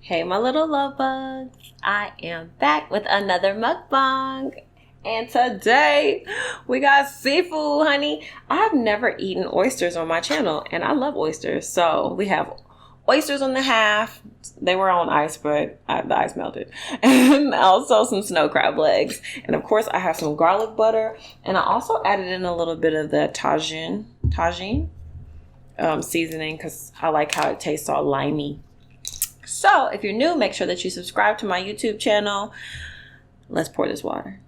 Hey, my little love bugs. I am back with another mukbang. And today we got seafood, honey. I've never eaten oysters on my channel, and I love oysters. So we have oysters on the half. They were on ice, but the ice melted. And also some snow crab legs. And of course, I have some garlic butter. And I also added in a little bit of the tagine seasoning because I like how it tastes all limey. So if you're new, make sure that you subscribe to my YouTube channel. Let's pour this water.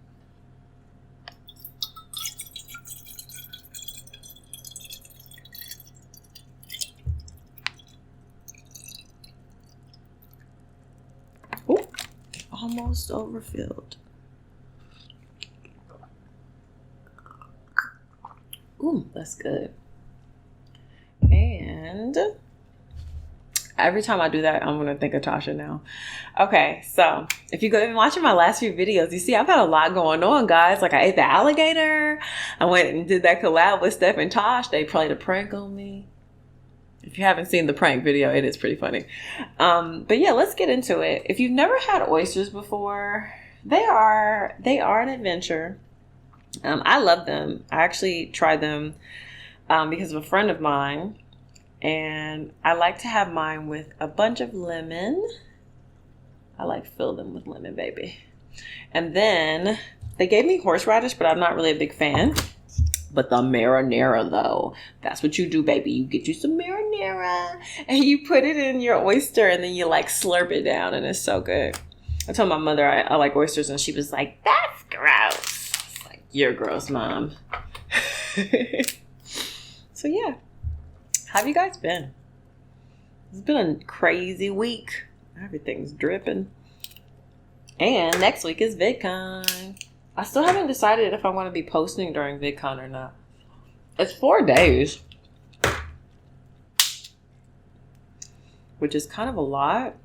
Ooh, almost overfilled. Ooh, that's good. And every time I do that, I'm going to think of Tasha now. Okay, so if you've been watching my last few videos, you see I've had a lot going on, guys. Like I ate the alligator. I went and did that collab with Steph and Tosh. They played a prank on me. If you haven't seen the prank video, it is pretty funny. But yeah, let's get into it. If you've never had oysters before, they are an adventure. I love them. I actually tried them because of a friend of mine. And I like to have mine with a bunch of lemon. I like fill them with lemon, baby. And then they gave me horseradish, but I'm not really a big fan. But the marinara, though, that's what you do, baby. You get you some marinara and you put it in your oyster and then you like slurp it down and it's so good. I told my mother I like oysters and she was like, that's gross. It's like, you're gross, Mom. So yeah. How have you guys been? It's been a crazy week. Everything's dripping. And next week is VidCon. I still haven't decided if I want to be posting during VidCon or not. It's 4 days. Which is kind of a lot.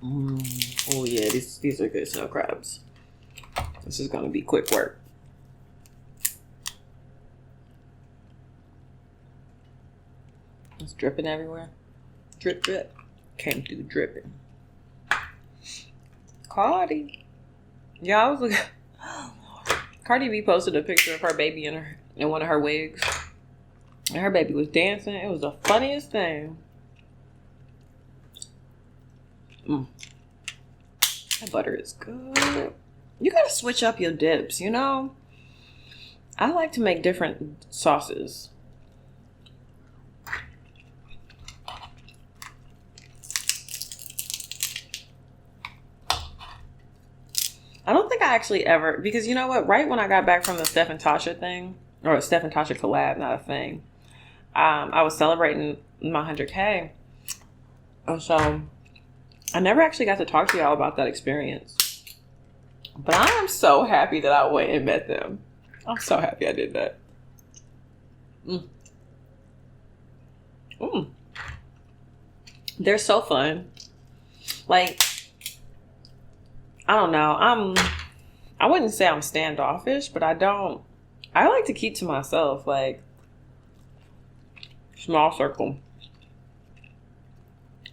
Oh yeah, these are good snow crabs. This is going to be quick work. It's dripping everywhere. Drip, drip. Came through dripping. Cardi. Yeah, I was looking. Cardi B posted a picture of her baby in one of her wigs. And her baby was dancing. It was the funniest thing. That butter is good. You gotta switch up your dips, you know? I like to make different sauces. I don't think I actually ever, because you know what? Right when I got back from the Steph and Tasha thing, or Steph and Tasha collab, not a thing, I was celebrating my 100K. So I never actually got to talk to y'all about that experience. But I am so happy that I went and met them. I'm so happy I did that. They're so fun. Like, I don't know. I wouldn't say I'm standoffish, but I like to keep to myself. Like, small circle.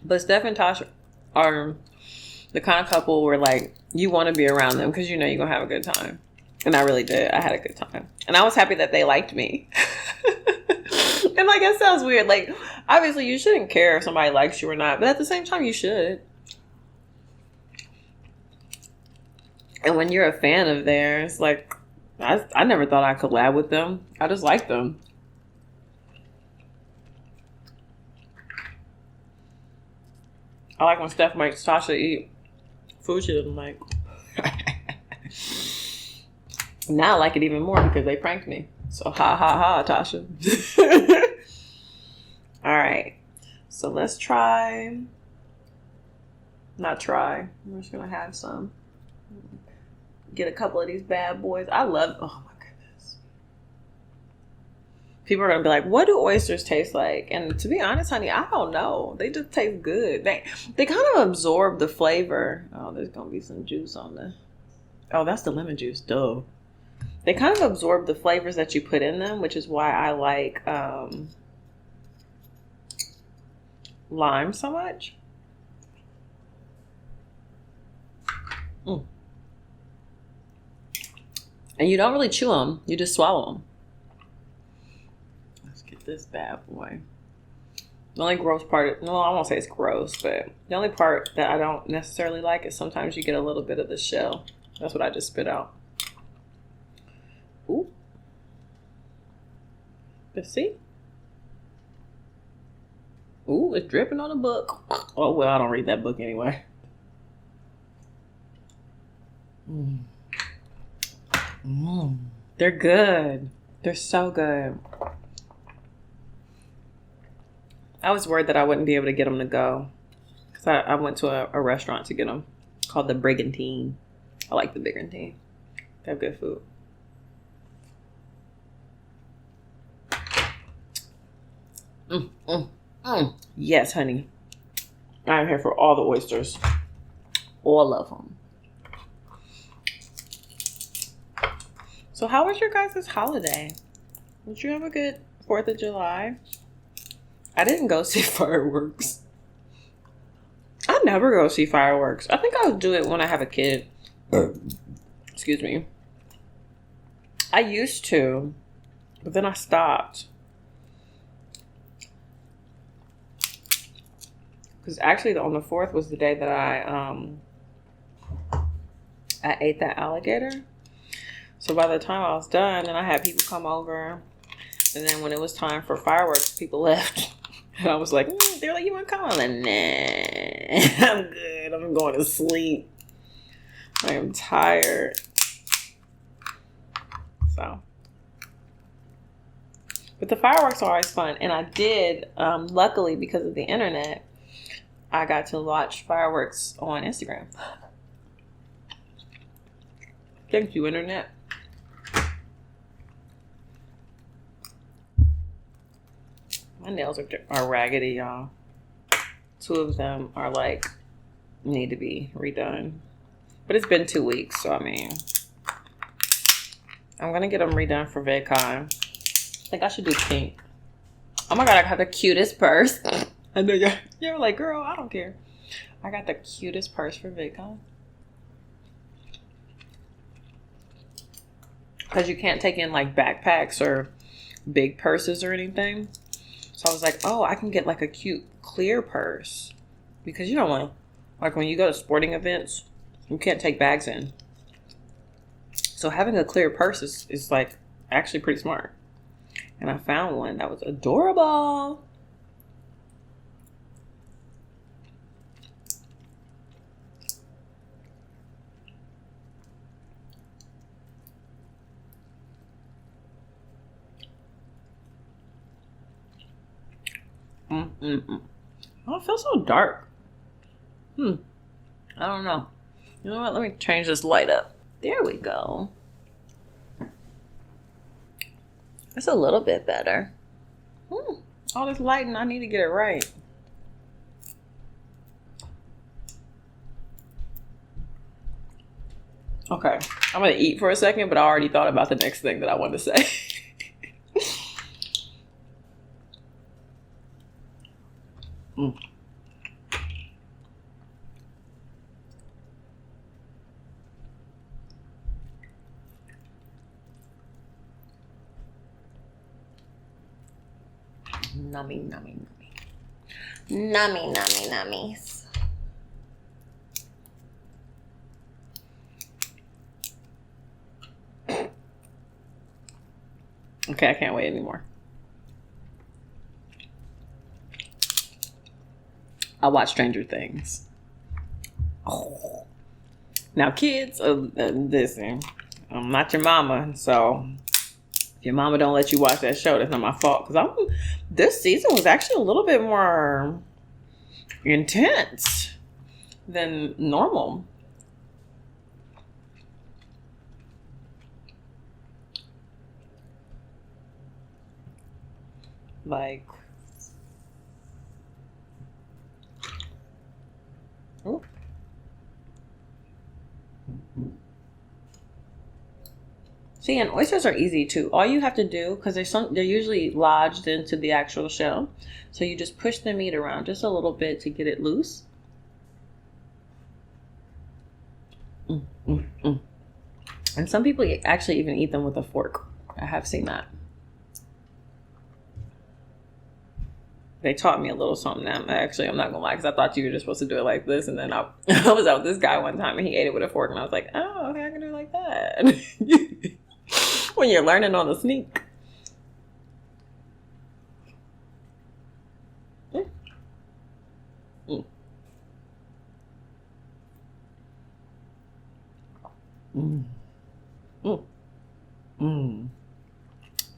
But Steph and Tasha are the kind of couple where like you want to be around them because you know you're gonna have a good time. And I really did. I had a good time. And I was happy that they liked me. And like, it sounds weird. Like, obviously you shouldn't care if somebody likes you or not, but at the same time you should. And when you're a fan of theirs, like, I never thought I could collab with them. I just like them. I like when Steph makes Tasha eat food she doesn't like. Now I like it even more because they pranked me. So ha ha ha, Tasha. All right. So let's try. Not try. We're just going to have some. Get a couple of these bad boys. I love. Oh my goodness. People are going to be like, what do oysters taste like? And to be honest, honey, I don't know. They just taste good. They kind of absorb the flavor. Oh, there's going to be some juice on the. Oh, that's the lemon juice. Duh. They kind of absorb the flavors that you put in them, which is why I like lime so much. Mm. And you don't really chew them, you just swallow them. Let's get this bad boy. The only gross part, no, I won't say it's gross, but the only part that I don't necessarily like is sometimes you get a little bit of the shell. That's what I just spit out. Ooh. Let's see. Ooh, it's dripping on the book. Oh, well, I don't read that book anyway. Mm. Mm. They're good. They're so good. I was worried that I wouldn't be able to get them to go. Because I went to a restaurant to get them called the Brigantine. I like the Brigantine. They have good food. Mm, mm, mm. Yes, honey. I'm here for all the oysters. All of them. So how was your guys' holiday? Did you have a good 4th of July? I didn't go see fireworks. I never go see fireworks. I think I'll do it when I have a kid. Excuse me. I used to, but then I stopped. Because actually on the 4th was the day that I ate that alligator. So by the time I was done, then I had people come over. And then when it was time for fireworks, people left. And I was like, they're like, you want to come? I'm like, nah, I'm good. I'm going to sleep. I am tired. So. But the fireworks are always fun. And I did, luckily, because of the internet, I got to watch fireworks on Instagram. Thank you, internet. My nails are raggedy, y'all. 2 of them are like, need to be redone. But it's been 2 weeks, so I mean, I'm gonna get them redone for VidCon. I think I should do pink. Oh my God, I got the cutest purse. I know you're like, girl, I don't care. I got the cutest purse for VidCon. Because you can't take in like backpacks or big purses or anything. So I was like, oh, I can get like a cute clear purse. Because you don't want, like when you go to sporting events, you can't take bags in. So having a clear purse is like actually pretty smart. And I found one that was adorable. Oh, it feels so dark. I don't know. You know what? Let me change this light up. There we go. It's a little bit better. All this lighting, I need to get it right. Okay, I'm gonna eat for a second, but I already thought about the next thing that I wanted to say. Nummy, nummy, nummy. Nummy, nummy, nummies. Okay, I can't wait anymore. I watch Stranger Things. Oh. Now, kids, listen, I'm not your mama, so if your mama don't let you watch that show, that's not my fault. Because this season was actually a little bit more intense than normal. Like, ooh. See, and oysters are easy too. All you have to do, because they're usually lodged into the actual shell, so you just push the meat around just a little bit to get it loose. And some people actually even eat them with a fork. I have seen that. They taught me a little something. Actually, I'm not gonna lie, because I thought you were just supposed to do it like this, and then I was out with this guy one time and he ate it with a fork, and I was like, oh, okay, I can do it like that. When you're learning on the sneak.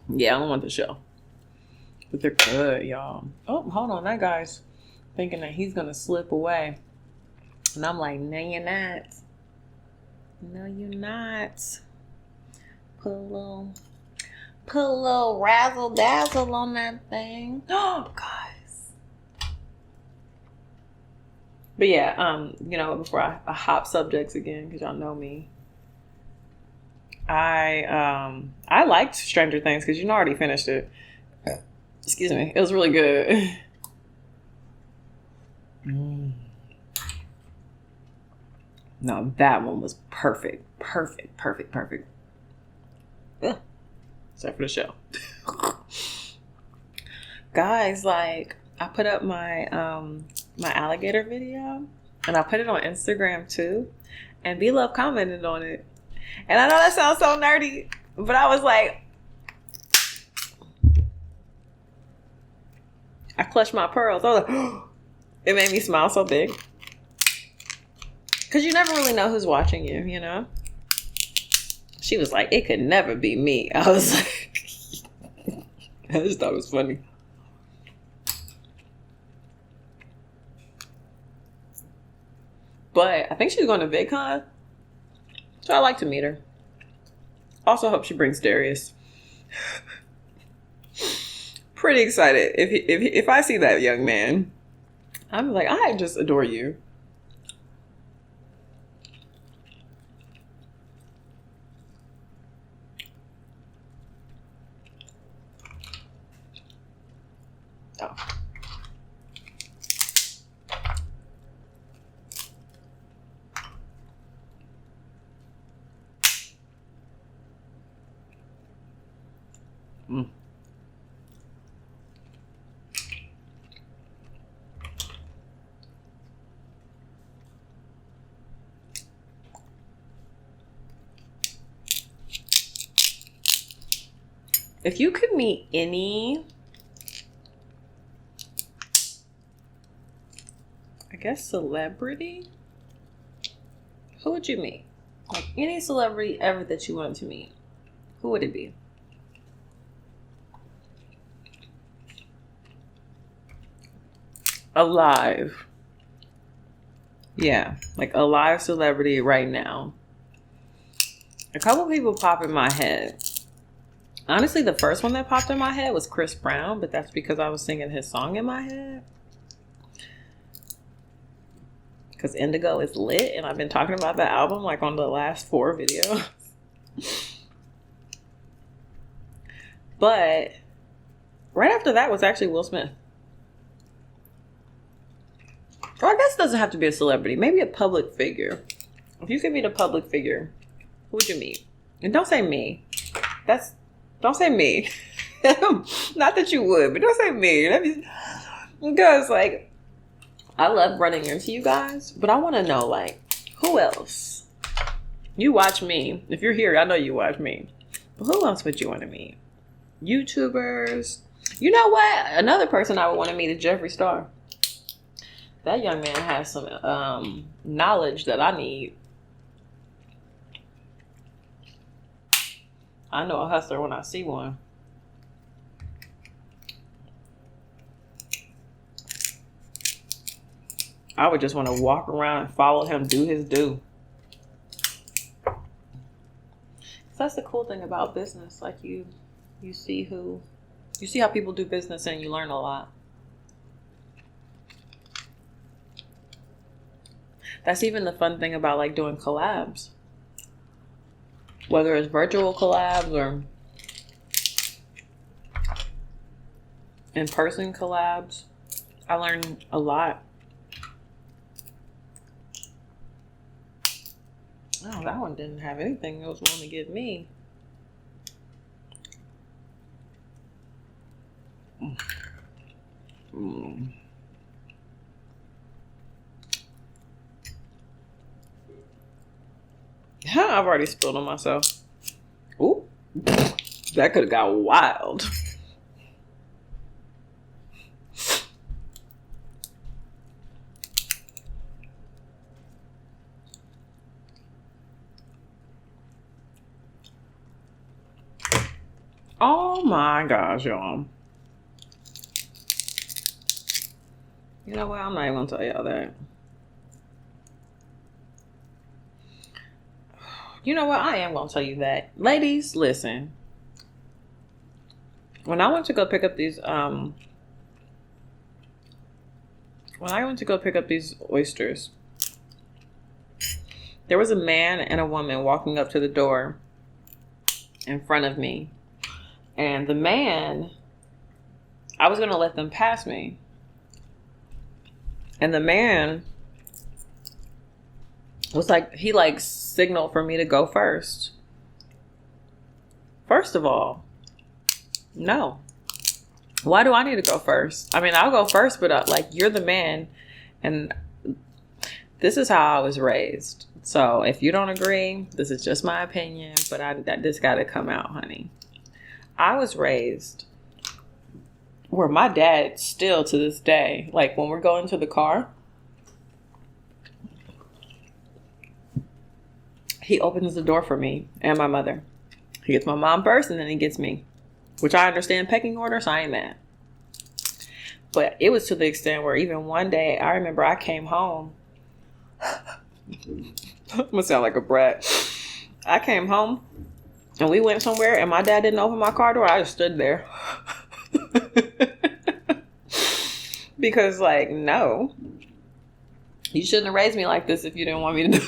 Yeah, I don't want the shell. But they're good, y'all. Oh, hold on. That guy's thinking that he's going to slip away. And I'm like, no, you're not. No, you're not. Put a little razzle dazzle on that thing. Oh, guys. But yeah, you know, before I hop subjects again, because y'all know me. I liked Stranger Things because I already finished it. Excuse me. It was really good. No, that one was perfect. Perfect. Yeah. Except for the show. Guys, like, I put up my my alligator video, and I put it on Instagram too, and B-Love commented on it. And I know that sounds so nerdy, but I was like, I clutched my pearls. I was like, it made me smile so big. Because you never really know who's watching you, you know? She was like, it could never be me. I was like, I just thought it was funny. But I think she's going to VidCon. So I'd like to meet her. Also hope she brings Darius. Pretty excited. If I see that young man, I'm like, I just adore you. Oh. If you could meet any, I guess, celebrity, who would you meet? Like any celebrity ever that you wanted to meet, who would it be? Alive. Yeah, like a live celebrity right now. A couple people pop in my head. Honestly, the first one that popped in my head was Chris Brown, but that's because I was singing his song in my head. Because Indigo is lit, and I've been talking about that album like on the last 4 videos. But right after that was actually Will Smith. Or I guess it doesn't have to be a celebrity. Maybe a public figure. If you could meet a public figure, who would you meet? And don't say me. Don't say me. Not that you would, but don't say me. Because, like, I love running into you guys, but I want to know, like, who else? You watch me. If you're here, I know you watch me. But who else would you want to meet? YouTubers. You know what? Another person I would want to meet is Jeffree Star. That young man has some knowledge that I need. I know a hustler when I see one. I would just want to walk around and follow him, do his do. So that's the cool thing about business. Like you see how people do business and you learn a lot. That's even the fun thing about like doing collabs. Whether it's virtual collabs or in-person collabs, I learned a lot. Oh, that one didn't have anything it was willing to give me. I've already spilled on myself. Ooh, that could have got wild. Oh my gosh, y'all. You know what? I'm not even gonna tell y'all that. You know what? I am gonna tell you that. Ladies, listen. When I went to go pick up these oysters, there was a man and a woman walking up to the door in front of me. And the man, I was gonna let them pass me. And the man was like, he like signaled for me to go first. First of all, no. Why do I need to go first? I mean, I'll go first, but like, you're the man. And this is how I was raised. So if you don't agree, this is just my opinion, but this got to come out, honey. I was raised where my dad still to this day, like when we're going to the car, he opens the door for me and my mother. He gets my mom first and then he gets me, which I understand pecking order, so I ain't mad. But it was to the extent where even one day, I remember I came home. I'm gonna sound like a brat. I came home and we went somewhere and my dad didn't open my car door. I just stood there. Because like, no, you shouldn't have raised me like this if you didn't want me to do.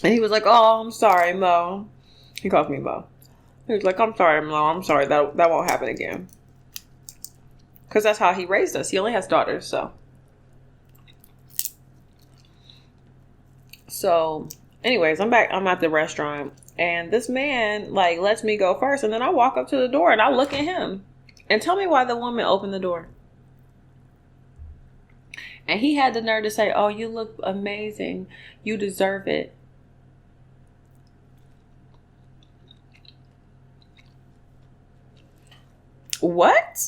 And he was like, oh, I'm sorry, Mo. He calls me Mo. He was like, I'm sorry, Mo. I'm sorry. That won't happen again. Because that's how he raised us. He only has daughters, so. So, anyways, I'm back. I'm at the restaurant. And this man, like, lets me go first. And then I walk up to the door and I look at him. And tell me why the woman opened the door. And he had the nerve to say, oh, you look amazing. You deserve it. What?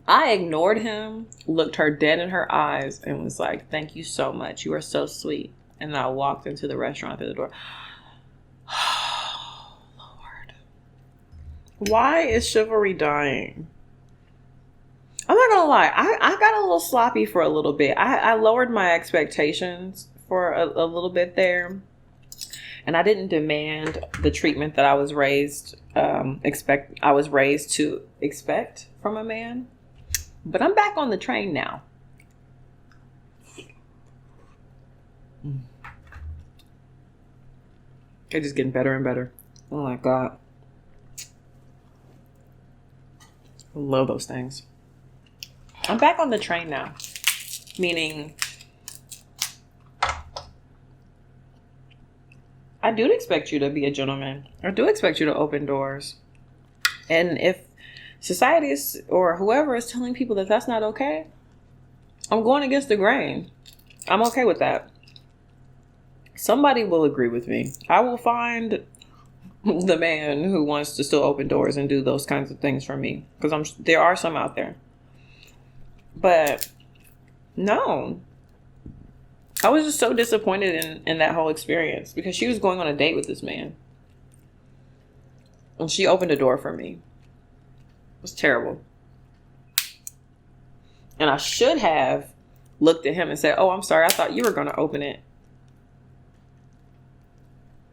I ignored him, looked her dead in her eyes, and was like, thank you so much. You are so sweet. And then I walked into the restaurant through the door. Oh, Lord. Why is chivalry dying? I'm not gonna lie. I got a little sloppy for a little bit. I lowered my expectations for a little bit there. And I didn't demand the treatment that I was raised to expect from a man. But I'm back on the train now. It's just getting better and better. Oh my God. I love those things. I'm back on the train now. Meaning, I do expect you to be a gentleman. I do expect you to open doors. And if society is, or whoever is telling people that that's not okay, I'm going against the grain. I'm okay with that. Somebody will agree with me. I will find the man who wants to still open doors and do those kinds of things for me. Because there are some out there. But no. I was just so disappointed in that whole experience because she was going on a date with this man. And she opened a door for me. It was terrible. And I should have looked at him and said, oh, I'm sorry. I thought you were going to open it.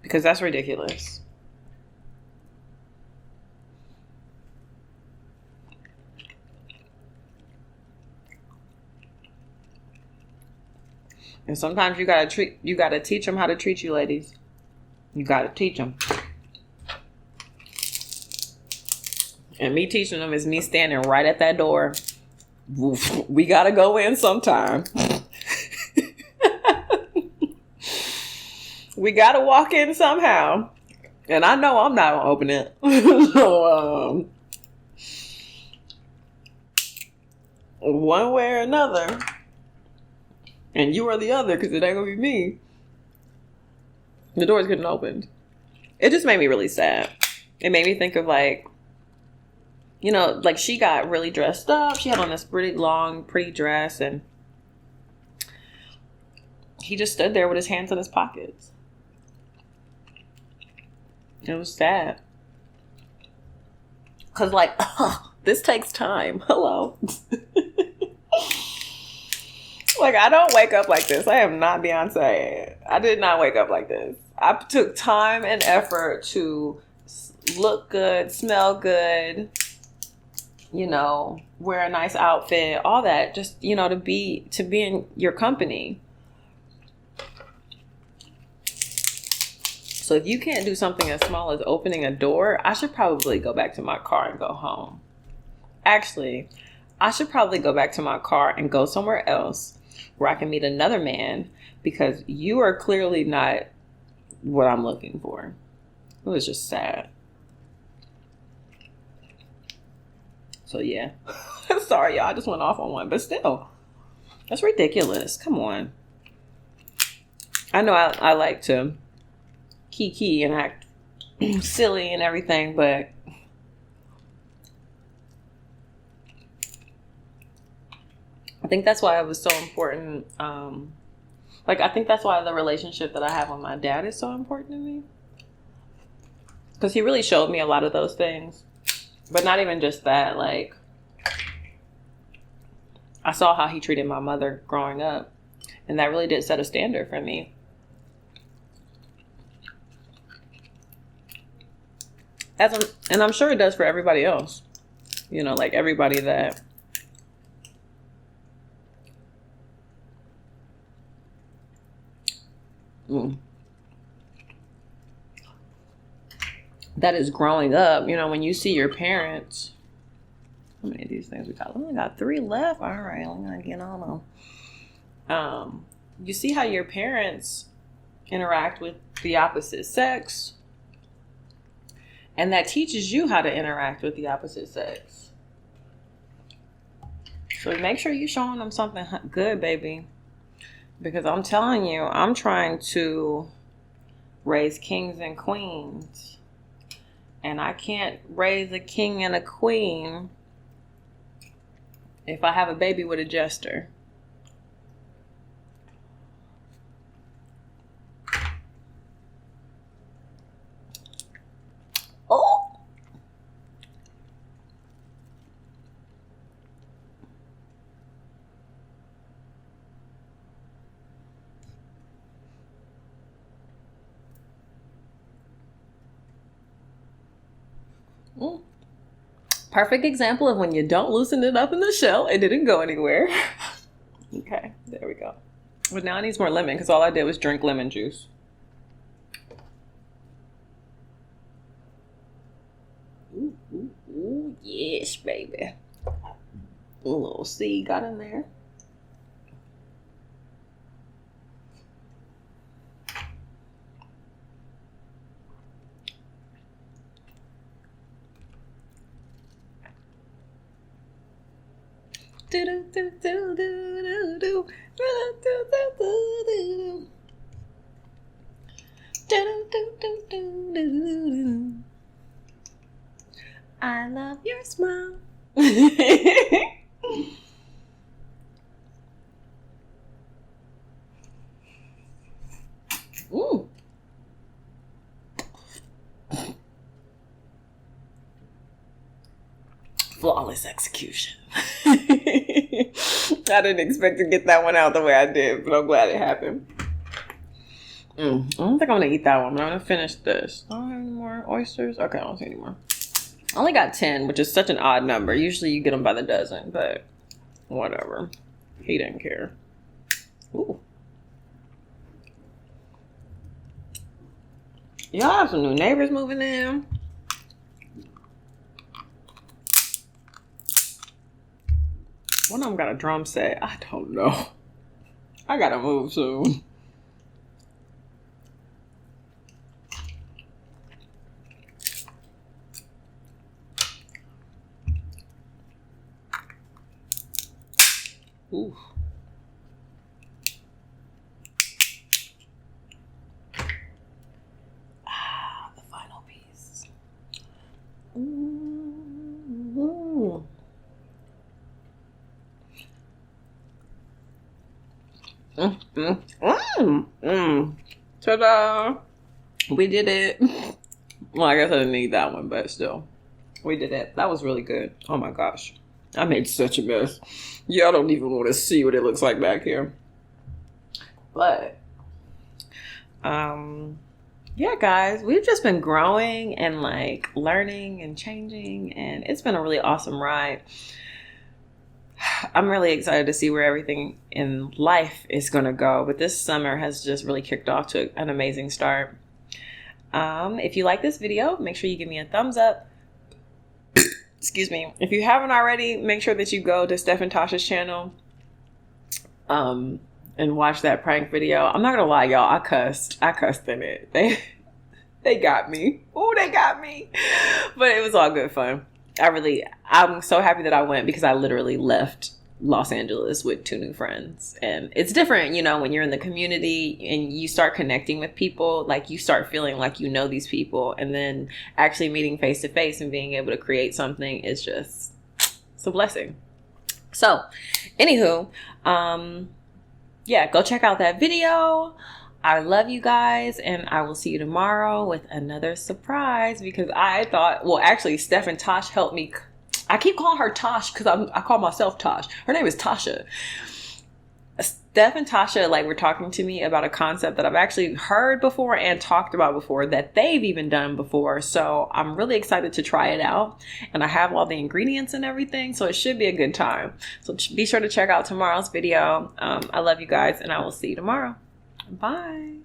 Because that's ridiculous. And sometimes you gotta teach them how to treat you, ladies. You gotta teach them. And me teaching them is me standing right at that door. We gotta go in sometime. We gotta walk in somehow. And I know I'm not gonna open it. So, one way or another, and you or the other, because it ain't gonna be me, the door's getting opened. It just made me really sad. It made me think of like, you know, like she got really dressed up. She had on this pretty long, pretty dress, and he just stood there with his hands in his pockets. It was sad. Cause like, this takes time. Hello. Like, I don't wake up like this. I am not Beyonce. I did not wake up like this. I took time and effort to look good, smell good, you know, wear a nice outfit, all that, just, you know, to be in your company. So if you can't do something as small as opening a door, I should probably go back to my car and go home. Actually, I should probably go back to my car and go somewhere else where I can meet another man, because you are clearly not what I'm looking for. It was just sad. So yeah. Sorry, y'all. I just went off on one, but still, that's ridiculous. Come on. I know I like to kiki and act silly and everything, but I think that's why it was so important. Like, I think that's why the relationship that I have with my dad is so important to me. Because he really showed me a lot of those things. But not even just that. Like, I saw how he treated my mother growing up. And that really did set a standard for me. And I'm sure it does for everybody else. You know, like everybody that that is growing up. You know, when you see your parents. How many of these things we got? We only got 3 left. All right, I'm gonna get on them. You see how your parents interact with the opposite sex, and that teaches you how to interact with the opposite sex. So make sure you're showing them something good, baby. Because I'm telling you, I'm trying to raise kings and queens. And I can't raise a king and a queen if I have a baby with a jester. Oh! Perfect example of when you don't loosen it up in the shell. It didn't go anywhere. Okay, there we go. But now it needs more lemon because all I did was drink lemon juice. Ooh, ooh, ooh, yes, baby. A little seed got in there. I love your smile. Ooh. Flawless execution. I didn't expect to get that one out the way I did, but I'm glad it happened. I don't think I'm going to eat that one, but I'm going to finish this. I don't have any more oysters. Okay, I don't see any more. I only got 10, which is such an odd number. Usually you get them by the dozen, but whatever. He didn't care. Ooh. Y'all have some new neighbors moving in. One of them got a drum set. I don't know. I gotta move soon. Ooh. Ah, the final piece. Ooh. Ta-da! We did it. Well, I guess I didn't need that one, but still. We did it. That was really good. Oh my gosh. I made such a mess. Y'all don't even want to see what it looks like back here. But, yeah, guys, we've just been growing and like learning and changing, and it's been a really awesome ride. I'm really excited to see where everything in life is going to go. But this summer has just really kicked off to an amazing start. If you like this video, make sure you give me a thumbs up. Excuse me. If you haven't already, make sure that you go to Steph and Tasha's channel and watch that prank video. I'm not going to lie, y'all. I cussed in it. They got me. Oh, they got me. But it was all good fun. I'm so happy that I went because I literally left Los Angeles with 2 new friends. And it's different, you know, when you're in the community and you start connecting with people, like you start feeling like you know these people, and then actually meeting face to face and being able to create something is just, it's a blessing. So, anywho, yeah, go check out that video. I love you guys, and I will see you tomorrow with another surprise, because I thought, well, actually, Steph and Tosh helped me. I keep calling her Tosh because I call myself Tosh. Her name is Tasha. Steph and Tasha were talking to me about a concept that I've actually heard before and talked about before that they've even done before. So I'm really excited to try it out, and I have all the ingredients and everything, so it should be a good time. So be sure to check out tomorrow's video. I love you guys, and I will see you tomorrow. Bye.